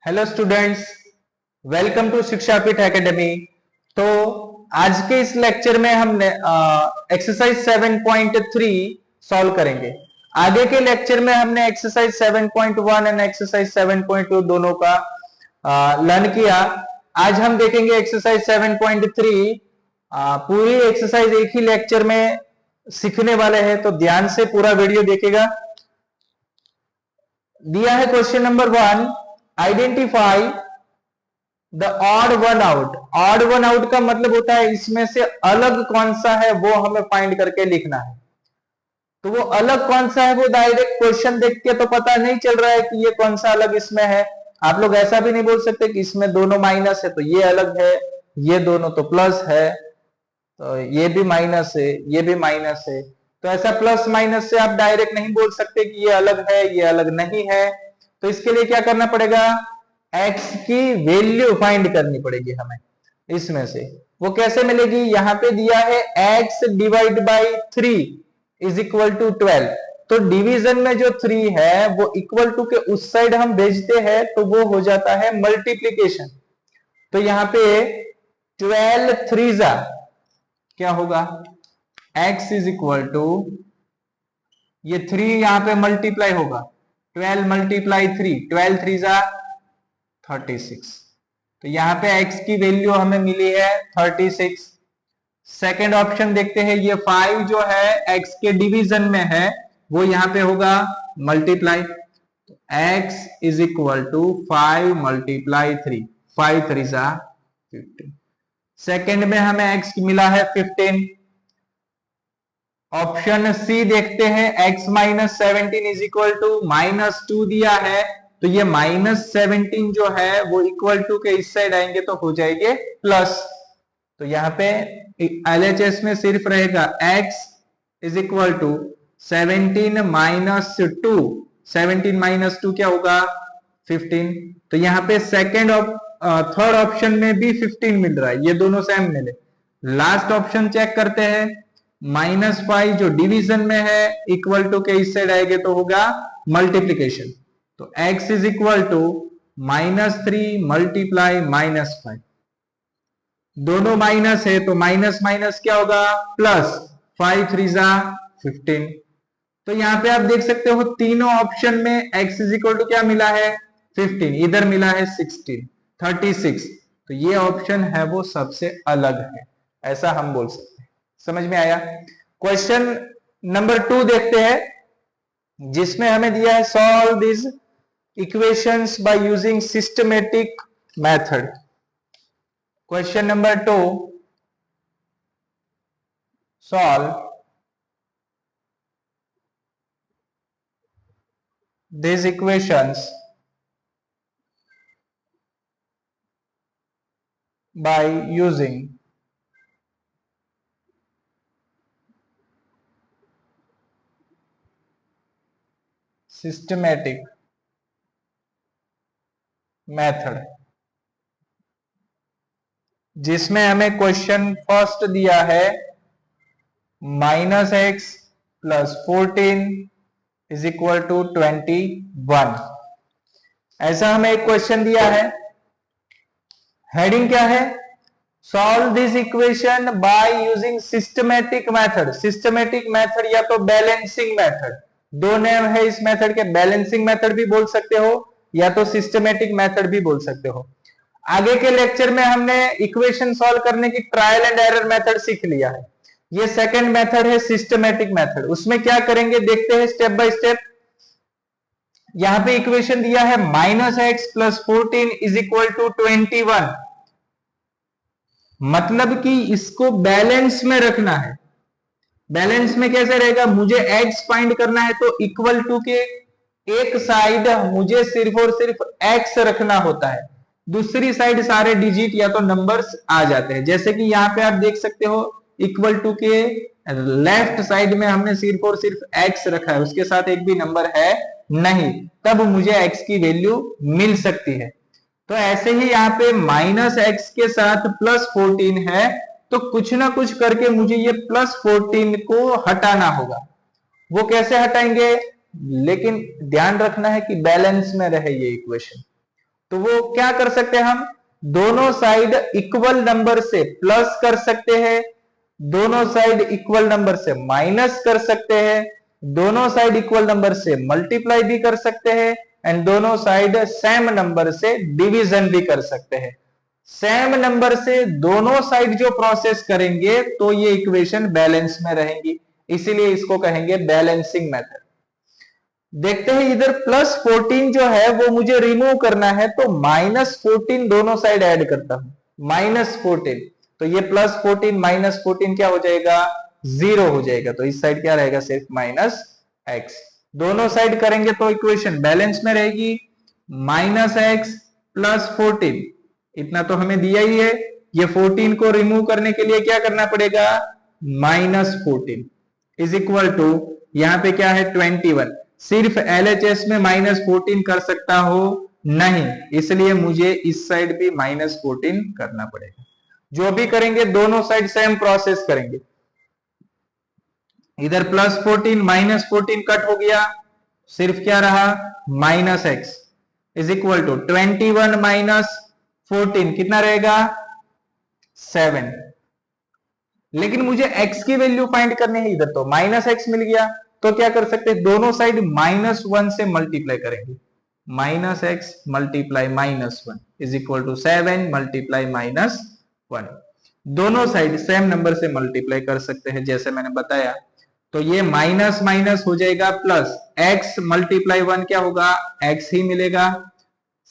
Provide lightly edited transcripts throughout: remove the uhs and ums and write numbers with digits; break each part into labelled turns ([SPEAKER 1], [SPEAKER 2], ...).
[SPEAKER 1] Hello students, welcome to Shikshapeeth Academy. तो आज के इस लेक्चर में हमने एक्सरसाइज 7.3 सॉल्व करेंगे। आगे के लेक्चर में हमने एक्सरसाइज 7.1 एंड एक्सरसाइज 7.2 दोनों का लर्न किया। आज हम देखेंगे एक्सरसाइज 7.3। पूरी एक्सरसाइज एक ही लेक्चर में सीखने वाले हैं, तो ध्यान से पूरा वीडियो देखेगा। दिया है question number 1, identify the odd one out. Odd one out का मतलब होता है इसमें से अलग कौन सा है वो हमें फाइंड करके लिखना है। तो वो अलग कौन सा है वो डायरेक्ट क्वेश्चन देख के तो पता नहीं चल रहा है कि ये कौन सा अलग इसमें है। आप लोग ऐसा भी नहीं बोल सकते कि इसमें दोनों माइनस है तो ये अलग है, ये दोनों तो प्लस है, तो ये भी माइनस है, ये भी माइनस है। तो ऐसा प्लस माइनस से आप डायरेक्ट नहीं बोल सकते कि ये अलग है, ये अलग नहीं है। तो इसके लिए क्या करना पड़ेगा, x की वैल्यू फाइंड करनी पड़ेगी हमें इसमें से। वो कैसे मिलेगी, यहां पे दिया है x divide by 3 is equal to 12। तो डिवीजन में जो 3 है वो इक्वल टू के उस साइड हम भेजते हैं तो वो हो जाता है मल्टीप्लीकेशन। तो यहां पे 12 3 क्या होगा, x इज इक्वल टू, ये 3 यहां पे मल्टीप्लाई होगा, 12 मल्टीप्लाई 3, 12 3 36। तो यहां पे x की वैल्यू हमें मिली है 36। सेकेंड ऑप्शन देखते हैं, ये 5 जो है x के डिवीजन में है वो यहां पे होगा मल्टीप्लाई। तो x is equal to 5 multiply 3, 5 3 15। Second में हमें x मिला है 15। ऑप्शन सी देखते हैं, x minus 17 is equal to -2 दिया है, तो ये -17 जो है वो इक्वल टू के इस साइड आएंगे तो हो जाएंगे प्लस। तो यहाँ पे LHS में सिर्फ रहेगा x is equal to 17 minus 2, 17 minus 2 क्या होगा 15। तो यहाँ पे सेकेंड थर्ड ऑप्शन में भी 15 मिल रहा है, ये दोनों सेम मिले। लास्ट ऑप्शन चेक करते हैं, -5 जो डिवीजन में है इक्वल टू के इस साइड आएंगे तो होगा मल्टीप्लीकेशन। तो x is equal to -3 multiply -5, दोनों माइनस है तो माइनस माइनस क्या होगा प्लस, 5 3 15। तो यहां पे आप देख सकते हो तीनों ऑप्शन में x इज इक्वल टू क्या मिला है 15, इधर मिला है 16 36। तो ये ऑप्शन है वो सबसे अलग है, ऐसा हम बोल सकते हैं। समझ में आया। क्वेश्चन नंबर 2 देखते हैं, जिसमें हमें दिया है solve this equations by using systematic method. Question number 2, solve these equations by using systematic method। जिसमें हमें क्वेश्चन फर्स्ट दिया है -x plus 14 is equal to 21। ऐसा हमें एक क्वेश्चन दिया है, हेडिंग क्या है, solve this equation by using systematic method. Systematic method या तो बैलेंसिंग मेथड, दो नेम है इस मेथड के, बैलेंसिंग मेथड भी बोल सकते हो या तो सिस्टमेटिक मेथड भी बोल सकते हो। आगे के लेक्चर में हमने इक्वेशन सॉल्व करने की ट्रायल एंड एरर मेथड सीख लिया है। ये सेकंड मेथड है सिस्टमेटिक मेथड। उसमें क्या करेंगे देखते हैं स्टेप बाय स्टेप। यहां पे इक्वेशन दिया है -x plus 14 is equal to 21, मतलब कि इसको बैलेंस में रखना है। बैलेंस में कैसे रहेगा, मुझे x फाइंड करना है तो इक्वल टू के एक साइड मुझे सिर्फ और सिर्फ x रखना होता है, दूसरी साइड सारे डिजिट या तो नंबर्स आ जाते हैं। जैसे कि यहाँ पे आप देख सकते हो इक्वल टू के लेफ्ट साइड में हमने सिर्फ और सिर्फ x रखा है, उसके साथ एक भी नंबर है नहीं, तब मुझे x की वैल्यू मिल सकती है। तो ऐसे ही यहाँ पे -x के साथ +14 है, तो कुछ ना कुछ करके मुझे ये +14 को हटाना होगा। वो कैसे हटाएंगे, लेकिन ध्यान रखना है कि बैलेंस में रहे ये इक्वेशन। तो वो क्या कर सकते हैं हम, दोनों साइड इक्वल नंबर से प्लस कर सकते हैं, दोनों साइड इक्वल नंबर से माइनस कर सकते हैं, दोनों साइड इक्वल नंबर से मल्टीप्लाई भी कर सकते हैं, एंड दोनों साइड सेम नंबर से डिवीजन भी कर सकते हैं। सेम नंबर से दोनों साइड जो प्रोसेस करेंगे तो ये इक्वेशन बैलेंस में रहेंगी, इसीलिए इसको कहेंगे बैलेंसिंग मेथड। देखते हैं इधर प्लस 14 जो है वो मुझे रिमूव करना है, तो माइनस 14 दोनों साइड ऐड करता हूं, माइनस 14, तो ये प्लस 14 माइनस 14 क्या हो जाएगा, 0 हो जाएगा। तो इस साइड क्या रहेगा, सिर्फ माइनस एक्स। दोनों साइड करेंगे तो इक्वेशन बैलेंस में रहेगी, माइनस एक्स प्लस 14, इतना तो हमें दिया ही है। ये 14 को रिमूव करने के लिए क्या करना पड़ेगा, माइनस 14 इज इक्वल टू, यहां पे क्या है 21, सिर्फ एलएचएस में माइनस 14 कर सकता हो नहीं, इसलिए मुझे इस साइड भी माइनस 14 करना पड़ेगा। जो भी करेंगे दोनों साइड सेम प्रोसेस करेंगे। इधर प्लस 14 माइनस 14 कट हो गया, सिर्फ क्या रहा, minus x is equal to 21 minus 14 कितना रहेगा, 7। लेकिन मुझे x की वैल्यू फाइंड करनी है, इधर तो माइनस एक्स मिल गया, तो क्या कर सकते हैं, दोनों साइड -1 से मल्टीप्लाई करेंगे, minus x multiply -1 is equal to 7 multiply -1। दोनों साइड सेम नंबर से मल्टीप्लाई कर सकते हैं जैसे मैंने बताया। तो ये माइनस माइनस हो जाएगा प्लस, x मल्टीप्लाई 1 क्या होगा, x ही मिलेगा,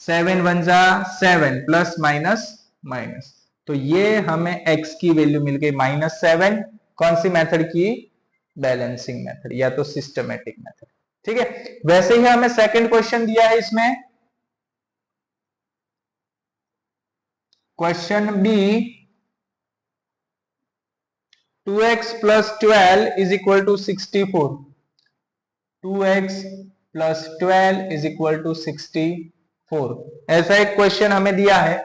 [SPEAKER 1] 7 1 जा 7 प्लस माइनस माइनस, तो ये हमें x की वैल्यू मिल गई -7। कौन सी मेथड की, बैलेंसिंग मेथड या तो सिस्टमेटिक मेथड। ठीक है, वैसे ही हमें सेकंड क्वेश्चन दिया है इसमें, question B 2x plus 12 is equal to 64, 2x plus 12 is equal to 64, ऐसा एक क्वेश्चन हमें दिया है।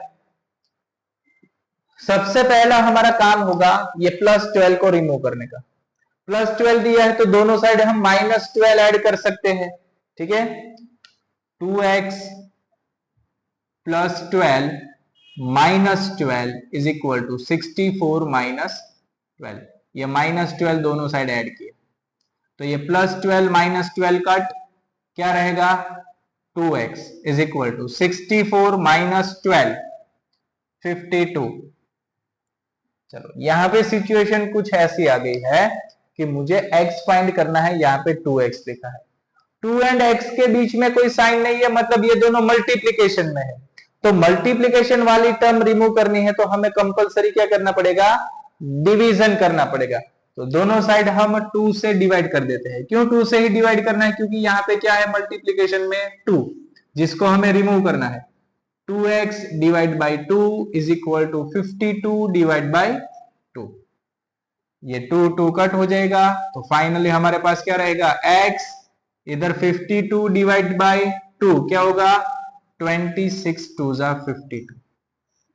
[SPEAKER 1] सबसे पहला हमारा काम होगा ये प्लस 12 को रिमूव करने का। प्लस 12 दिया है तो दोनों साइड हम माइनस 12 ऐड कर सकते हैं। ठीक है, 2x plus 12 minus 12 is equal to 64 minus 12, ये माइनस 12 दोनों साइड ऐड किए, तो ये प्लस 12 माइनस 12 कट क्या रहेगा, 2x is equal to 64 minus 12 52। चलो यहां पे सिचुएशन कुछ ऐसी आ गई है कि मुझे x फाइंड करना है, यहां पे 2x लिखा है, 2 एंड x के बीच में कोई साइन नहीं है, मतलब ये दोनों मल्टीप्लीकेशन में है, तो मल्टीप्लीकेशन वाली टर्म रिमूव करनी है तो हमें कंपलसरी क्या करना पड़ेगा, डिवीजन करना पड़ेगा। तो दोनों साइड हम 2 से डिवाइड कर देते हैं। क्यों 2 से ही डिवाइड करना है, क्योंकि यहाँ पे क्या है मल्टीप्लीकेशन में 2, जिसको हमें रिमूव करना है। 2x divide by 2 is equal to 52 divide by 2, ये 2 कट हो जाएगा, तो फाइनली हमारे पास क्या रहेगा, x इधर 52 डिवाइड बाई 2 क्या होगा, 26 2 जा 52,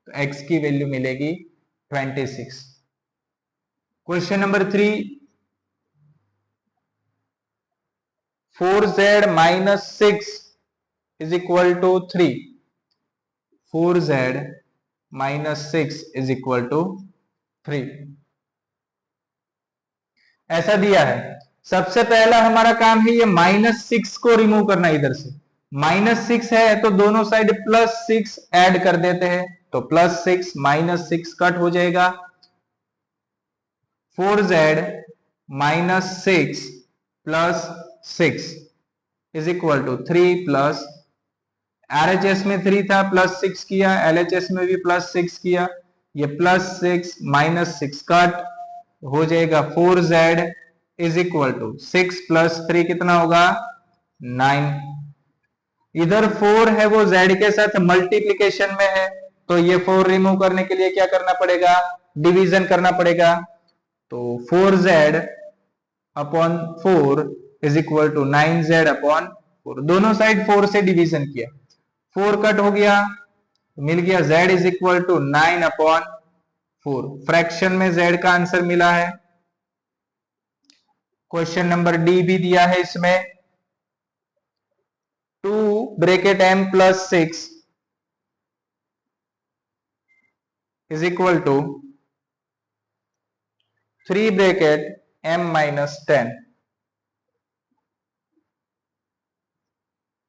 [SPEAKER 1] तो x की वैल्यू मिलेगी 26। Question number 3, 4z minus 6 is equal to 3, 4z minus 6 is equal to 3, ऐसा दिया है। सबसे पहला हमारा काम है ये -6 को रिमूव करना, इधर से -6 है तो दोनों साइड +6 ऐड कर देते हैं, तो +6 -6 कट हो जाएगा, 4z minus 6 plus 6 is equal to 3 plus, RHS में 3 था +6 किया, LHS में भी +6 किया, ये +6 -6 कट हो जाएगा, 4z is equal to 6 plus 3 कितना होगा, 9। इधर 4 है वो z के साथ मल्टीप्लीकेशन में है, तो ये 4 रिमूव करने के लिए क्या करना पड़ेगा, डिवीजन करना पड़ेगा, तो 4z upon 4 is equal to 9z upon 4, दोनों साइड 4 से डिवीजन किया, 4 कट हो गया, मिल गया z is equal to 9 upon 4, fraction में z का आंसर मिला है। क्वेश्चन नंबर डी भी दिया है इसमें, 2 bracket m plus 6 is equal to 3 bracket m minus 10।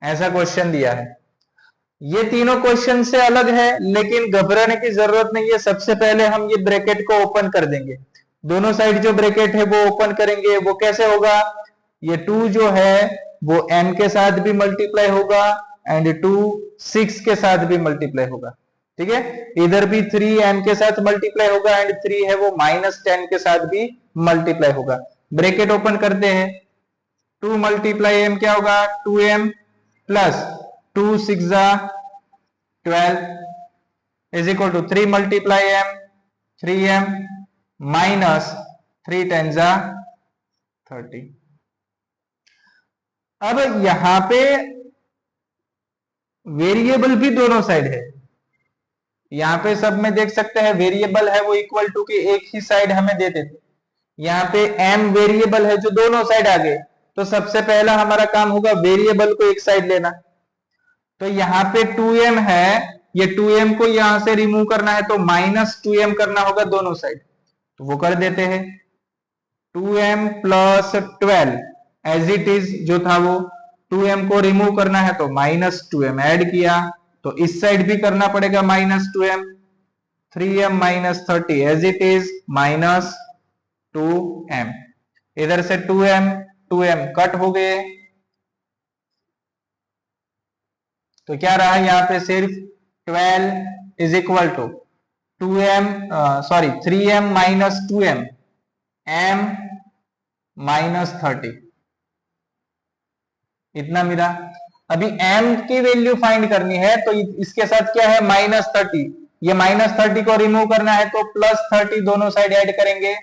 [SPEAKER 1] ऐसा क्वेश्चन दिया है। ये तीनों क्वेश्चन से अलग है, लेकिन घबराने की जरूरत नहीं है। सबसे पहले हम ये ब्रैकेट को ओपन कर देंगे। दोनों साइड जो ब्रैकेट है वो ओपन करेंगे। वो कैसे होगा? ये 2 जो है वो m के साथ भी मल्टीप्लाई होगा एंड 2 6 के साथ भी मल्टीप्लाई होगा। ठीक है, इधर भी 3 m के साथ मल्टीप्लाई होगा एंड 3 है वो माइनस 10 के साथ भी मल्टीप्लाई होगा। ब्रैकेट ओपन करते हैं। 2 मल्टीप्लाई m क्या होगा? 2m plus 2 6 12 is equal to 3 multiply m 3m minus 3 10 30। अब यहां पे वेरिएबल भी दोनों साइड है। यहां पे सब में देख सकते हैं वेरिएबल है वो इक्वल टू के एक ही साइड हमें देते थे। यहाँ पे m वेरिएबल है जो दोनों साइड आ गए, तो सबसे पहला हमारा काम होगा वेरिएबल को एक साइड लेना। तो यहाँ पे 2m है, ये 2m को यहां से रिमूव करना है तो माइनस 2m करना होगा दोनों साइड। तो वो कर देते हैं। 2m plus 12 as it is जो था वो 2m को रिमूव करना है तो माइनस 2m ऐड किया, तो इस साइड भी करना पड़ेगा minus 2m। 3m minus 30 as it is minus 2m। इधर से 2m कट हो गए, तो क्या रहा यहाँ पे? सिर्फ 12 is equal to 3m minus 2m m minus 30, इतना मिला। अभी m की वैल्यू फाइंड करनी है तो इसके साथ क्या है? माइनस 30। ये माइनस 30 को रिमूव करना है तो प्लस 30 दोनों साइड ऐड करेंगे।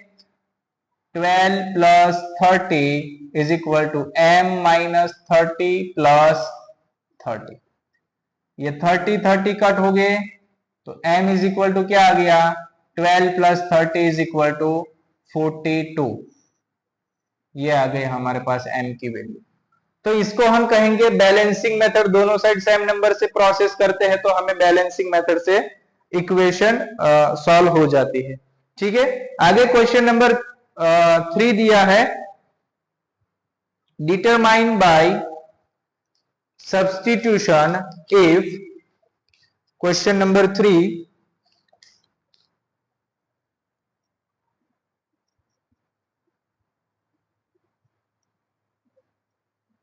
[SPEAKER 1] 12 plus 30 is equal to m minus 30 plus 30। ये 30 कट हो गए तो m इज इक्वल टू क्या आ गया? 12 प्लस 30 इज इक्वल टू 42। ये आ गए हमारे पास m की वैल्यू। तो इसको हम कहेंगे बैलेंसिंग मेथड। दोनों साइड सेम नंबर से प्रोसेस करते हैं तो हमें बैलेंसिंग मेथड से इक्वेशन सॉल्व हो जाती है। ठीक है, आगे क्वेश्चन नंबर 3 दिया है, determine by substitution if. Question number 3,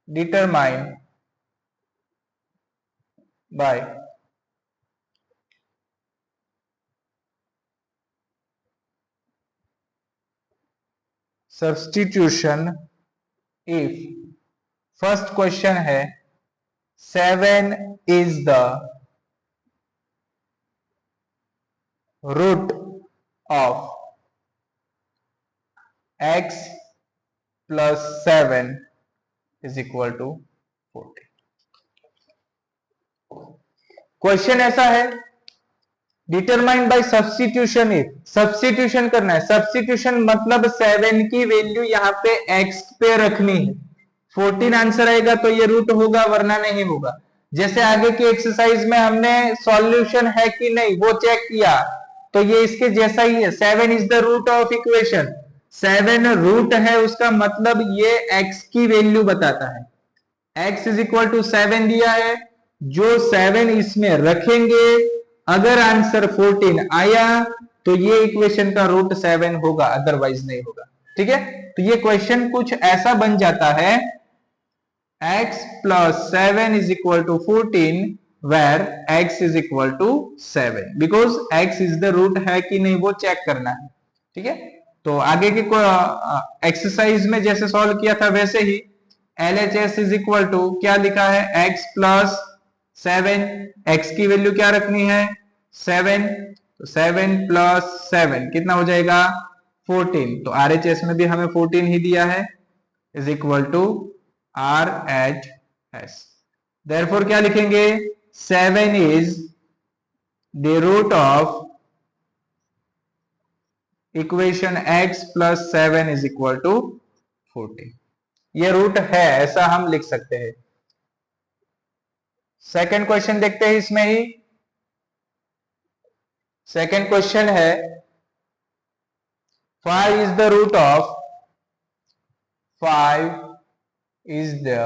[SPEAKER 1] determine by substitution if। First question है 7 is the root of x plus 7 is equal to 40। Question ऐसा है, determine by substitution if. Substitution करना है। सब्स्टिट्यूशन मतलब 7 की वैल्यू यहाँ पे x पे रखनी है। 14 आंसर आएगा तो ये रूट होगा, वरना नहीं होगा। जैसे आगे की एक्सरसाइज में हमने सॉल्यूशन है कि नहीं वो चेक किया, तो ये इसके जैसा ही है। 7 is the root of equation. 7 root है, उसका मतलब ये x की वैल्यू बताता है। x इज इक्वल टू 7 दिया है, जो 7 इसमें रखेंगे, अगर आंसर 14 आया तो ये इक्वेशन का रूट 7 होगा, अदरवाइज नहीं होगा। ठीक है, तो ये क्वेश्चन कुछ ऐसा बन जाता है, x plus 7 is equal to 14 where x is equal to 7, because x is the root है कि नहीं वो चेक करना है। ठीक है, तो आगे के एक्सरसाइज में जैसे सॉल्व किया था वैसे ही LHS इज इक्वल टू क्या लिखा है? x plus 7। x की वैल्यू क्या रखनी है? 7। तो 7 प्लस 7 कितना हो जाएगा? 14। तो RHS में भी हमें 14 ही दिया है, is equal to RHS। Therefore क्या लिखेंगे? 7 is the root of equation x plus 7 is equal to 14। ये रूट है, ऐसा हम लिख सकते हैं। सेकंड क्वेश्चन देखते हैं इसमें ही। सेकेंड क्वेश्चन है 5 is the root of 5 is the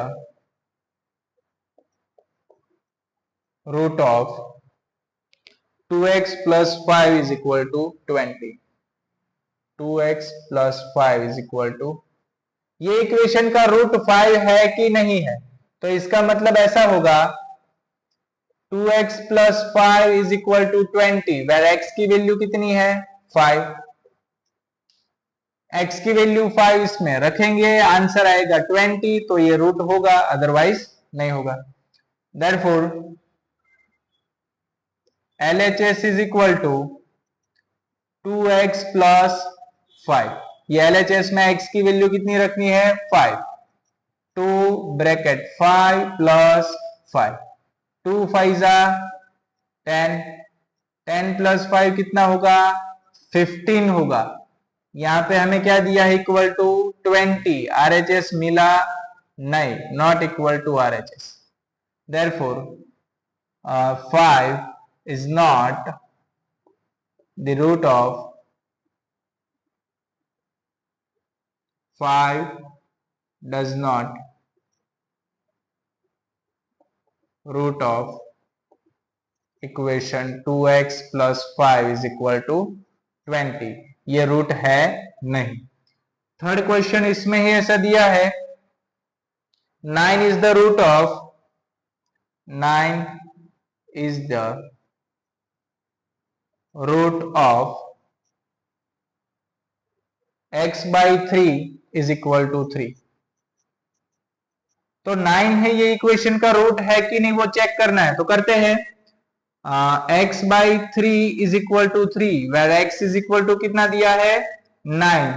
[SPEAKER 1] root of 2x plus 5 is equal to 20. 2x plus 5 is equal to, ये इक्वेशन का रूट 5 है कि नहीं है, तो इसका मतलब ऐसा होगा 2x plus 5 is equal to 20, where x की वैल्यू कितनी है 5, x की वैल्यू 5 इसमें रखेंगे, आंसर आएगा 20, तो ये रूट होगा, अदरवाइज नहीं होगा। Therefore LHS is equal to 2x plus 5, ये LHS में x की वैल्यू कितनी रखनी है 5, 2 ब्रैकेट 5 प्लस 5, 2 5 10, 10 प्लस 5 कितना होगा 15 होगा। यहां पे हमें क्या दिया है इक्वल टू 20, RHS मिला नहीं, not equal to RHS, therefore 5 is not the root of 5 does not root of equation 2x plus 5 is equal to 20, ये रूट है नहीं। थर्ड क्वेश्चन इसमें ही ऐसा दिया है 9 is the root of 9 is the root of x by 3 is equal to 3, तो 9 है ये इक्वेशन का रूट है कि नहीं वो चेक करना है, तो करते हैं x by 3 is equal to 3, where x is equal to कितना दिया है 9,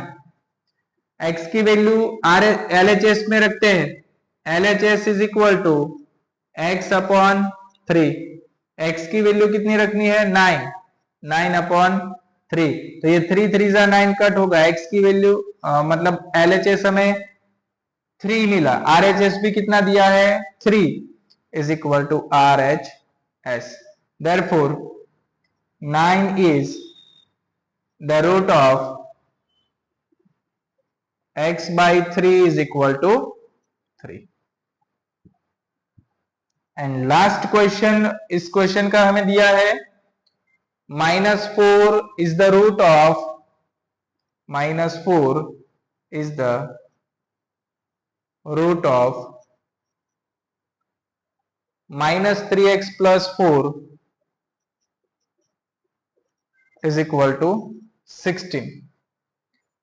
[SPEAKER 1] x की वैल्यू LHS में रखते हैं, LHS is equal to x upon 3, x की वैल्यू कितनी रखनी है 9, 9 अपॉन 3, तो ये 3 3 जा 9 कट होगा, x की वैल्यू मतलब LHS हमें 3 मिला, RHS भी कितना दिया है 3 is equal to RHS, therefore 9 is the root of x by 3 is equal to 3। And last question, इस क्वेश्चन का हमें दिया है -4 is the root of -4 is the root of -3x plus 4 is equal to 16,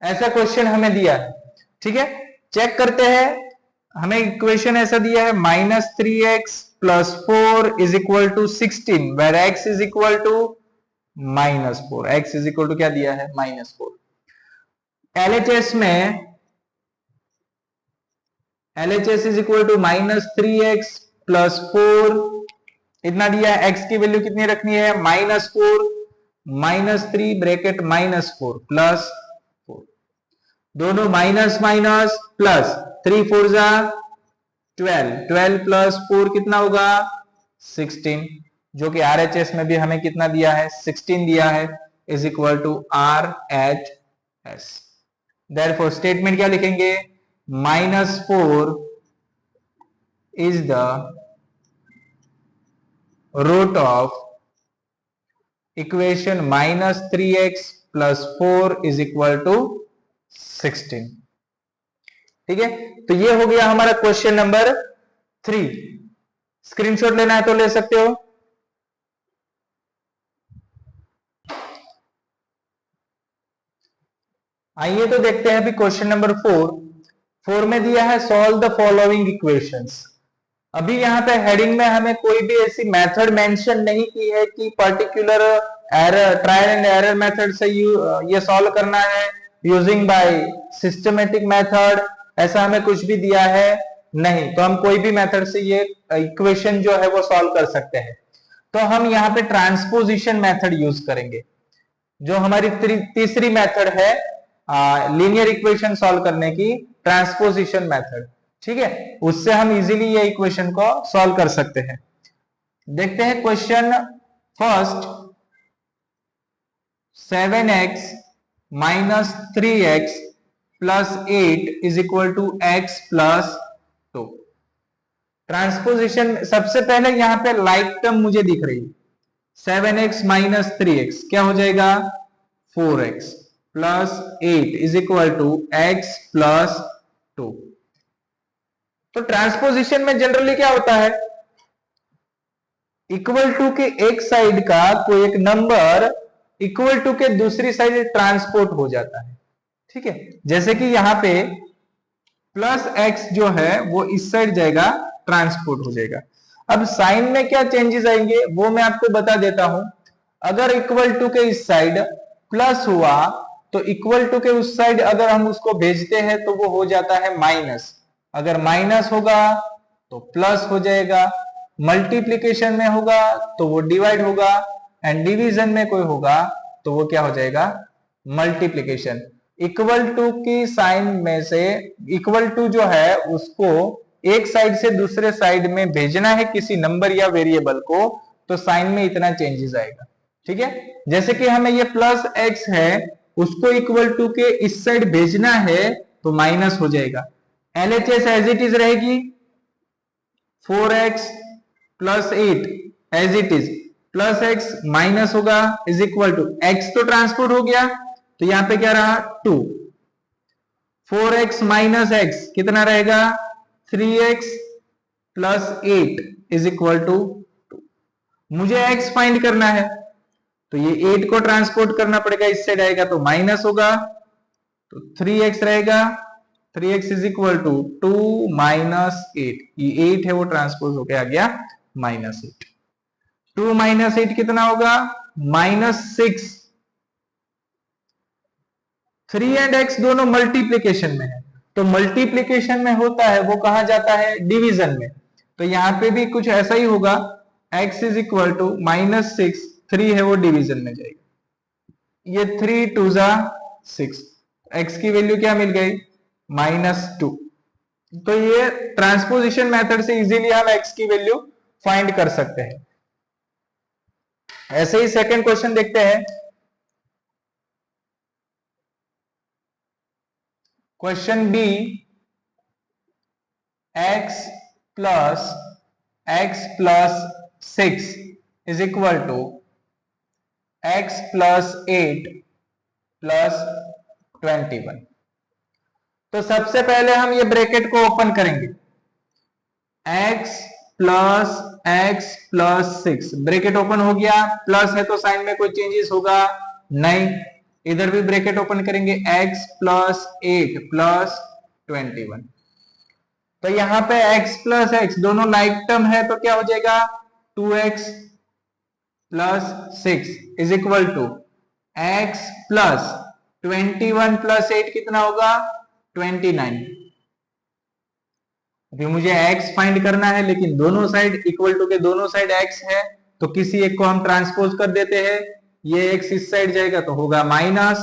[SPEAKER 1] ऐसा question हमें दिया है। ठीक है, चेक करते हैं, हमें इक्वेशन ऐसा दिया है -3x plus 4 is equal to 16, where x is equal to -4, x is equal to क्या दिया है -4। LHS में LHS is equal to -3x plus 4 इतना दिया है, x की वैल्यू कितनी रखनी है -4, -3 ब्रैकेट -4 प्लस 4, दोनों माइनस माइनस प्लस, 3 4 जा 12, 12 प्लस 4 कितना होगा 16, जो कि RHS में भी हमें कितना दिया है 16 दिया है, is equal to RHS। Therefore statement क्या लिखेंगे, -4 is the root of equation -3x plus 4 is equal to 16। ठीक है, तो ये हो गया हमारा क्वेश्चन नंबर 3। स्क्रीनशॉट लेना है तो ले सकते हो। आइए तो देखते हैं अभी क्वेश्चन नंबर 4 में दिया है सॉल्व द फॉलोइंग इक्वेशंस। अभी यहाँ पे हेडिंग में हमें कोई भी ऐसी मेथड मेंशन नहीं की है कि particular error, trial and error method से ये सॉल्व करना है, यूजिंग बाय सिस्टमेटिक मेथड, ऐसा हमें कुछ भी दिया है नहीं, तो हम कोई भी मेथड से ये इक्वेशन जो है वो सॉल्व कर सकते हैं। तो हम यहाँ पे ट्रांसपोजिशन मेथड यूज करेंगे, जो हमारी तीसरी मेथड है लीनियर इक्वेशन सॉल्व करने की, ट्रांसपोजिशन मेथड। ठीक है, उससे हम इजीली ये इक्वेशन को सॉल्व कर सकते हैं। देखते हैं question first. 7x minus 3x plus 8 is equal to x plus 2। Transposition सबसे पहले यहां पे लाइक टर्म मुझे दिख रही है, 7x माइनस 3x क्या हो जाएगा 4x plus 8 is equal to x plus 2। तो ट्रांसपोजिशन में जनरली क्या होता है, इक्वल टू के एक साइड का कोई एक नंबर इक्वल टू के दूसरी साइड ट्रांसपोर्ट हो जाता है। ठीक है, जैसे कि यहां पे प्लस एक्स जो है वो इस साइड जाएगा, ट्रांसपोर्ट हो जाएगा। अब साइन में क्या चेंजेस आएंगे वो मैं आपको बता देता हूं। अगर इक्वल टू के इस साइड प्लस हुआ तो इक्वल टू के उस साइड अगर हम उसको भेजते हैं तो वो हो जाता है माइनस, अगर माइनस होगा तो प्लस हो जाएगा, मल्टीप्लीकेशन में होगा तो वो डिवाइड होगा, एंड डिवीजन में कोई होगा तो वो क्या हो जाएगा मल्टीप्लीकेशन। इक्वल टू की साइन में से इक्वल टू जो है उसको एक साइड से दूसरे साइड में भेजना है किसी नंबर या वेरिएबल को, तो साइन में इतना चेंजेस आएगा। ठीक है, जैसे कि हमें ये प्लस एक्स है उसको इक्वल टू के इस साइड भेजना है तो माइनस हो जाएगा, एलएचएस एज इट इज रहेगी, 4x plus 8 as it is, plus x minus होगा इज इक्वल टू एक्स तो ट्रांसपोर्ट हो गया तो यहां पे क्या रहा 2, 4x माइनस एक्स कितना रहेगा 3x plus 8 is equal to 2। मुझे x फाइंड करना है तो ये 8 को ट्रांसपोर्ट करना पड़ेगा, इस साइड आएगा तो माइनस होगा तो 3x रहेगा, 3x is equal to 2 minus 8, ये 8 है वो ट्रांसपोज होके आ गया माइनस 8। 2 माइनस 8 कितना होगा माइनस 6। 3 एंड x दोनों मल्टीप्लीकेशन में है, तो मल्टीप्लीकेशन में होता है वो कहा जाता है डिवीजन में, तो यहां पे भी कुछ ऐसा ही होगा, x is equal to minus 6, 3 है वो डिवीजन में जाएगा, ये 3 2 जा 6, x की वैल्यू क्या मिल गई -2। तो ये ट्रांसपोजिशन मेथड से इजीली हम x की वैल्यू फाइंड कर सकते हैं। ऐसे ही सेकंड क्वेश्चन देखते हैं। Question B, x plus 6 is equal to x plus 8 plus 21। तो सबसे पहले हम ये ब्रैकेट को ओपन करेंगे, x प्लस 6 ब्रैकेट ओपन हो गया, प्लस है तो साइन में कोई चेंजेस होगा नहीं, इधर भी ब्रैकेट ओपन करेंगे x प्लस 8 प्लस 21। तो यहां पे x प्लस x दोनों लाइक टर्म है तो क्या हो जाएगा 2x plus 6 is equal to x plus 21 plus 8 कितना होगा 29। अभी मुझे x फाइंड करना है लेकिन दोनों साइड इक्वल टू के दोनों साइड x है तो किसी एक को हम ट्रांसपोज कर देते हैं, ये x इस साइड जाएगा तो होगा minus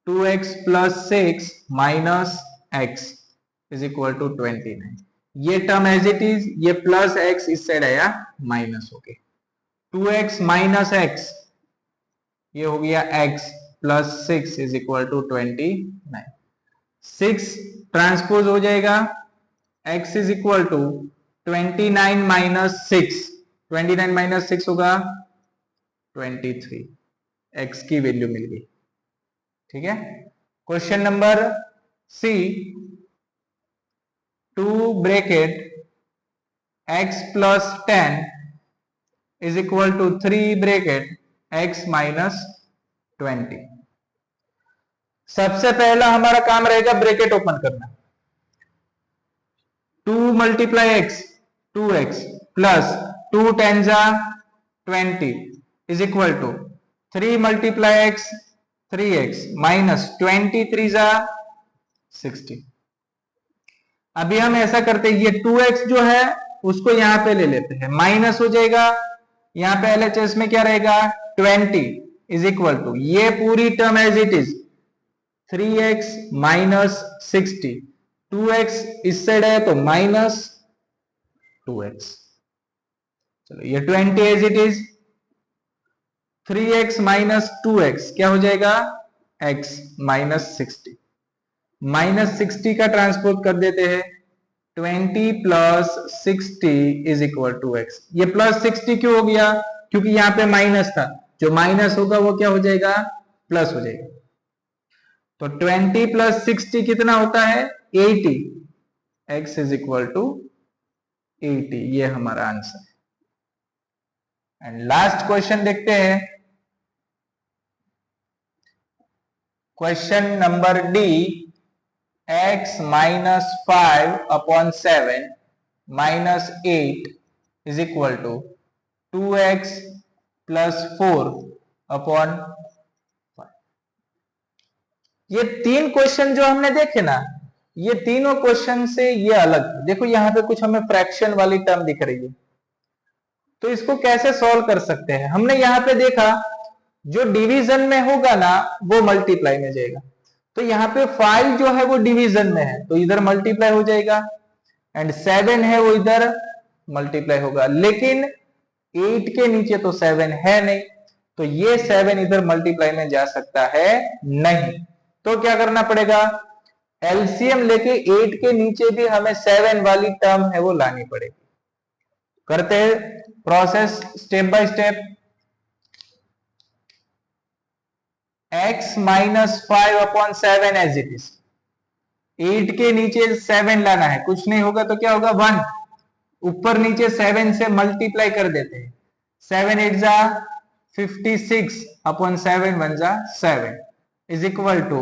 [SPEAKER 1] 2x plus 6 minus x is equal to 29। ये टर्म एज इट इज, ये प्लस x इस साइड आया माइनस हो गया, 2x माइनस x ये हो गया x plus 6 is equal to 29। 6 transpose हो जाएगा, x is equal to 29 minus 6, 29 minus 6 होगा 23, x की वैल्यू मिल गई। ठीक है, question number C, 2 bracket x plus 10 is equal to 3 bracket x minus 20। सबसे पहला हमारा काम रहेगा ब्रैकेट ओपन करना, 2 मल्टीप्लाई एक्स 2x प्लस 2 10 जा 20 is equal to 3 multiply x 3x minus 23 जा 60। अभी हम ऐसा करते हैं, ये 2x जो है उसको यहां पे ले लेते हैं, माइनस हो जाएगा, यहां पे LHS में क्या रहेगा 20 इज इक्वल टू ये पूरी term as it is 3x minus 60, 2x इस साइड है तो माइनस 2x, चलो ये 20 as it is, 3x minus 2x क्या हो जाएगा, x माइनस 60। माइनस 60 का ट्रांसपोज कर देते हैं, 20 plus 60 is equal to x। ये प्लस 60 क्यों हो गया, क्योंकि यहाँ पे माइनस था, जो माइनस होगा वो क्या हो जाएगा, प्लस हो जाएगा। तो 20 प्लस 60 कितना होता है, 80। x इज इक्वल टू 80, ये हमारा आंसर है। एंड लास्ट क्वेश्चन देखते हैं, question number D, x minus 5 upon 7 minus 8 is equal to 2x plus 4 upon 5। ये तीन क्वेश्चन जो हमने देखे ना, ये तीनों क्वेश्चन से ये अलग है। देखो यहाँ पे कुछ हमें फ्रैक्शन वाली टर्म दिख रही है, तो इसको कैसे सॉल्व कर सकते हैं। हमने यहाँ पे देखा जो डिवीजन में होगा ना वो मल्टीप्लाई में जाएगा, तो यहाँ पे 5 जो है वो डिवीजन में है तो इधर मल्टीप्लाई हो जाएगा, एंड 7 है वो इधर मल्टीप्लाई होगा, लेकिन 8 के नीचे तो 7 है नहीं, तो ये 7 इधर मल्टीप्लाई में जा सकता है नहीं। तो क्या करना पड़ेगा, एलसीएम लेके 8 के नीचे भी हमें 7 वाली टर्म है वो लानी पड़ेगी। करते हैं process step by step. x minus 5 upon 7 as it is, 8 के नीचे 7 लाना है, कुछ नहीं होगा तो क्या होगा 1, ऊपर नीचे 7 से मल्टीप्लाई कर देते हैं, 7 8 जा 56 अपॉन 7 1 जा 7 इज इक्वल टू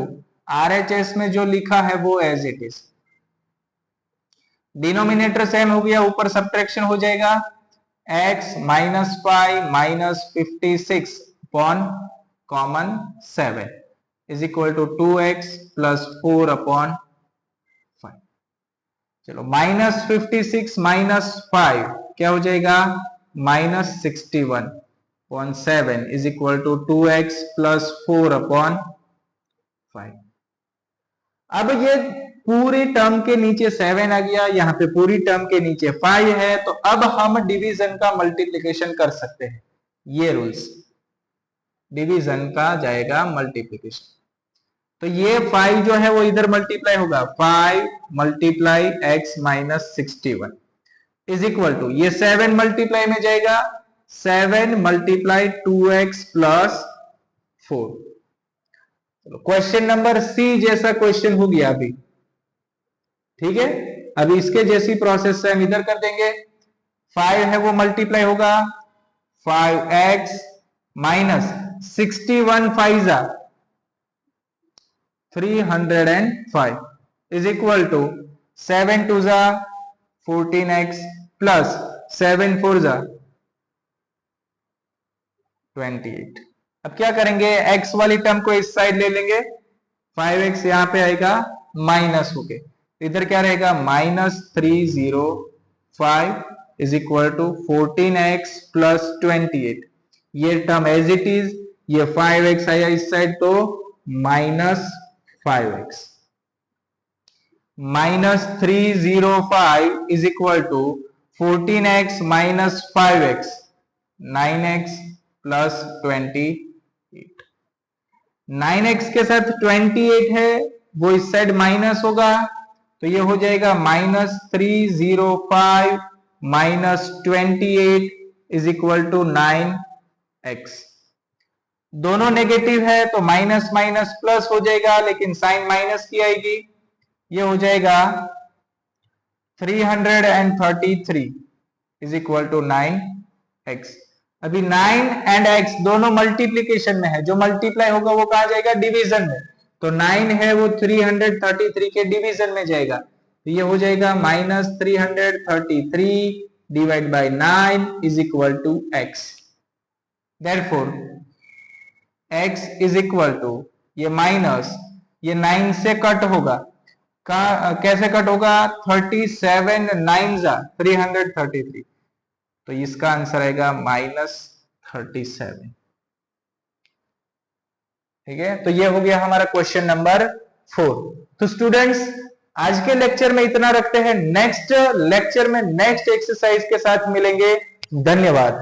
[SPEAKER 1] RHS में जो लिखा है वो as it is, denominator same हो गया, ऊपर सब्ट्रैक्शन हो जाएगा, x minus 5 minus 56 upon common 7 is equal to 2x plus 4 upon 5। चलो माइनस 56 माइनस 5 क्या हो जाएगा, minus 61 upon 7 is equal to 2x plus 4 upon 5। अब ये पूरी टर्म के नीचे 7 आ गया, यहाँ पे पूरी टर्म के नीचे 5 है, तो अब हम डिवीजन का मल्टीप्लिकेशन कर सकते हैं। ये रूल्स, डिवीजन का जाएगा मल्टीप्लिकेशन, तो ये 5 जो है वो इधर मल्टीप्लाई होगा, 5 multiply x minus 61 is equal to, ये 7 मल्टीप्लाई में जाएगा, 7 मल्टीप्लाई 2x प्लस 4। चलो क्वेश्चन नंबर सी जैसा क्वेश्चन हो गया अभी, ठीक है। अभी इसके जैसी प्रोसेस से हम इधर कर देंगे, 5 है वो मल्टीप्लाई होगा, 5x माइनस 61 5 जा 305 इज इक्वल टू 7 2 जा 14x प्लस 7 4 जा 28। अब क्या करेंगे, x वाली टर्म को इस साइड ले लेंगे, 5x यहां पे आएगा माइनस होके, इधर क्या रहेगा minus 305 is equal to 14x plus 28। ये टर्म एज इट इज, ये 5x आया इस साइड तो minus 5x, minus 305 is equal to 14x minus 5x 9x plus 28। 9x के साथ 28 है वो इस साइड माइनस होगा, तो ये हो जाएगा minus 305 minus 28 is equal to 9x। दोनों नेगेटिव है तो माइनस माइनस प्लस हो जाएगा, लेकिन साइन माइनस की आएगी, ये हो जाएगा 333 इज इक्वल टू 9x। अभी 9 एंड x दोनों मल्टीप्लीकेशन में है, जो मल्टीप्लाई होगा वो कहां जाएगा, डिवीजन में, तो 9 है वो 333 के डिवीजन में जाएगा, तो ये हो जाएगा minus 333 divide by 9 is equal to x। Therefore x is equal to, ये माइनस ये 9 से कट होगा, कैसे कट होगा, 37 9 जा 333, तो इसका आंसर आएगा माइनस 37। ठीक है, तो ये हो गया हमारा क्वेश्चन नंबर 4। तो स्टूडेंट्स आज के लेक्चर में इतना रखते हैं, नेक्स्ट लेक्चर में नेक्स्ट एक्सरसाइज के साथ मिलेंगे। धन्यवाद।